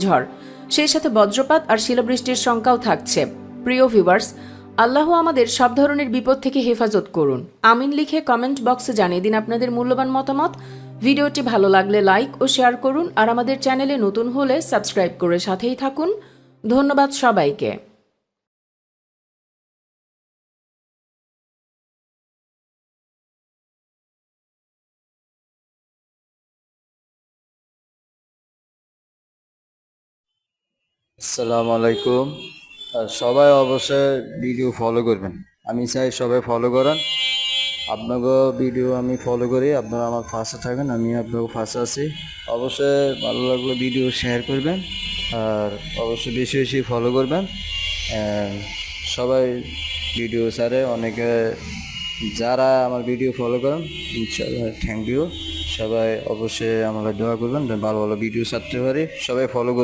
ঝড়, সেই সাথে বজ্রপাত আর শিলাবৃষ্টির শঙ্কাও থাকছে। প্রিয় ভিউয়ার্স, আল্লাহ আমাদের সব ধরনের বিপদ থেকে হেফাজত করুন। আমিন লিখে কমেন্ট বক্সে জানিয়ে দিন আপনাদের মূল্যবান মতামত। ভিডিওটি ভালো লাগলে লাইক ও শেয়ার করুন, আর আমাদের চ্যানেলে নতুন হলে সাবস্ক্রাইব করে সাথেই থাকুন। ধন্যবাদ সবাইকে। আসসালামু আলাইকুম। সবাই অবশ্যই ভিডিও ফলো করবেন। আমি চাই সবাই ফলো করেন। আপনাকে ভিডিও আমি ফলো করি, আপনারা আমার পাশে থাকেন, আমি আপনাকে পাশে আছি। অবশ্যই ভালো লাগলে ভিডিও শেয়ার করবেন, আর অবশ্যই বেশি বেশি ফলো করবেন। সবাই ভিডিও ছাড়ে অনেকে, যারা আমার ভিডিও ফলো করেন ইনশাআল্লাহ থ্যাংক ইউ। সবাই অবশ্যই আমাকে দোয়া করবেন, ভালো ভালো ভিডিও ছাড়তে পারি। সবাই ফলো